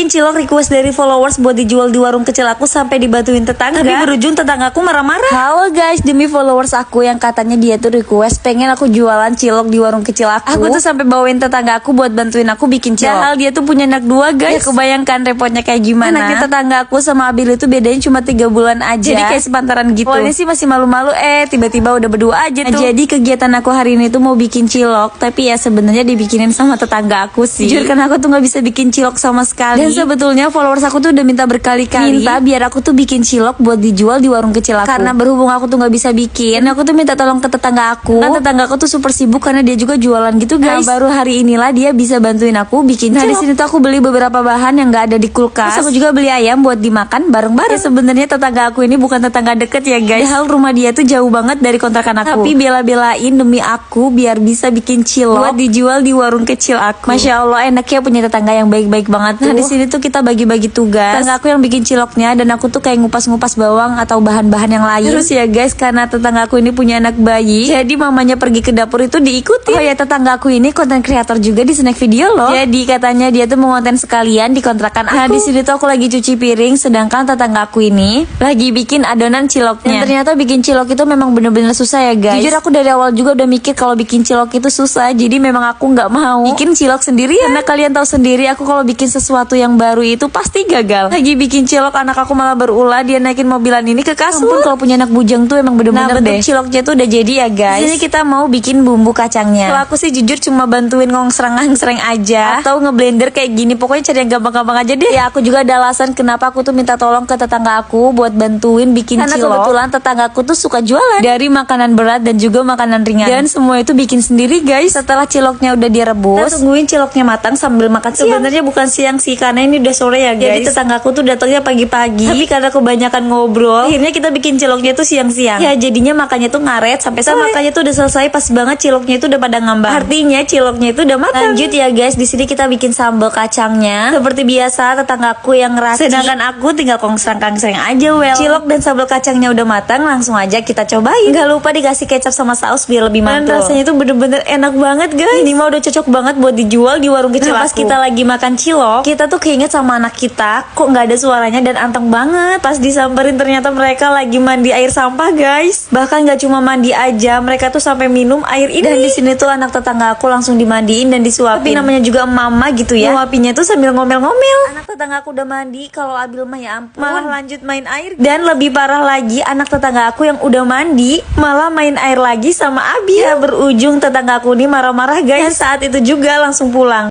bikin cilok request dari followers buat dijual di warung kecil aku sampai dibantuin tetangga. Tapi berujung tetanggaku marah-marah. Halo guys, demi followers aku yang katanya dia tuh request pengen aku jualan cilok di warung kecil aku tuh sampai bawain tetangga aku buat bantuin aku bikin cilok. Padahal dia tuh punya anak 2 guys. Ya kebayangkan repotnya kayak gimana. Anaknya tetangga aku sama Abil itu bedanya cuma 3 bulan aja. Jadi kayak sepantaran gitu. Awalnya sih masih malu-malu, tiba-tiba udah berdua aja tuh. Jadi kegiatan aku hari ini tuh mau bikin cilok, tapi ya sebenarnya dibikinin sama tetangga aku sih. Jujur kan aku tuh nggak bisa bikin cilok sama sekali. Dan sebetulnya followers aku tuh udah minta berkali-kali biar aku tuh bikin cilok buat dijual di warung kecil aku. Karena berhubung aku tuh nggak bisa bikin, aku tuh minta tolong ke tetangga aku. Nah tetangga aku tuh super sibuk karena dia juga jualan gitu guys. Nah, baru hari inilah dia bisa bantuin aku bikin cilok. Nah di sini tuh aku beli beberapa bahan yang nggak ada di kulkas. Terus aku juga beli ayam buat dimakan bareng-bareng. Ya, sebenarnya tetangga aku ini bukan tetangga deket ya guys. Padahal rumah dia tuh jauh banget dari kontrakan aku. Tapi bela-belain demi aku biar bisa bikin cilok buat dijual di warung kecil aku. Masya Allah enaknya punya tetangga yang baik-baik banget tuh. Nah di sini tuh kita bagi-bagi tugas. Tetangga aku yang bikin ciloknya dan aku tuh kayak ngupas-ngupas bawang atau bahan-bahan yang lain. Terus ya guys, karena tetangga aku ini punya anak bayi, jadi mamanya pergi ke dapur itu diikuti. Oh ya, tetangga aku ini konten kreator juga di snack video loh. Jadi katanya dia tuh mau konten sekalian di kontrakan aku. Nah di sini tuh aku lagi cuci piring, sedangkan tetangga aku ini lagi bikin adonan ciloknya. Dan ternyata bikin cilok itu memang bener-bener susah ya guys. Jujur aku dari awal juga udah mikir kalau bikin cilok itu susah, jadi memang aku nggak mau bikin cilok sendirian. Karena kalian tahu sendiri aku kalau bikin sesuatu yang baru itu pasti gagal. Lagi bikin cilok anak aku malah berulah, dia naikin mobilan ini ke kasur. Ampun kalau punya anak bujang tuh emang bener-bener bentuk ciloknya tuh udah jadi ya guys. Di sini kita mau bikin bumbu kacangnya. Kalau aku sih jujur cuma bantuin ngongsreng aja atau ngeblender kayak gini. Pokoknya cari yang gampang-gampang aja deh. Ya aku juga ada alasan kenapa aku tuh minta tolong ke tetangga aku buat bantuin bikin cilok. Karena kebetulan tetanggaku tuh suka jualan dari makanan berat dan juga makanan ringan. Dan semua itu bikin sendiri guys. Setelah ciloknya udah direbus, kita tungguin ciloknya matang sambil makan siang. Sebenarnya bukan siang sih, karena ini udah sore ya guys. Jadi tetanggaku tuh datangnya pagi-pagi. Tapi karena kebanyakan ngobrol, akhirnya kita bikin ciloknya tuh siang-siang. Ya jadinya makannya tuh ngaret sampai makannya tuh udah selesai pas banget ciloknya itu udah pada ngambang. Artinya ciloknya itu udah matang. Lanjut ya guys, di sini kita bikin sambal kacangnya. Seperti biasa tetanggaku yang ngeracik, sedangkan aku tinggal kongsreng-kongsreng aja cilok dan sambal kacangnya udah matang, langsung aja kita cobain. Gak lupa dikasih kecap sama saus biar lebih mantul. Dan rasanya tuh bener-bener enak banget guys. Ini mah udah cocok banget buat dijual di warung kecil aku. Pas kita lagi makan cilok, kita tuh keinget sama anak kita, kok nggak ada suaranya dan anteng banget. Pas disamperin ternyata mereka lagi mandi air sampah guys. Bahkan nggak cuma mandi aja, mereka tuh sampai minum air ini. Dan di sini tuh anak tetangga aku langsung dimandiin dan disuapin. Tapi namanya juga mama gitu ya. Nguapinnya tuh sambil ngomel-ngomel. Anak tetangga aku udah mandi, kalau Abil mah ya ampun, malah lanjut main air. Dan lebih parah lagi, anak tetangga aku yang udah mandi malah main air lagi sama Abil. Ya berujung tetangga aku ini marah-marah guys. Dan saat itu juga langsung pulang.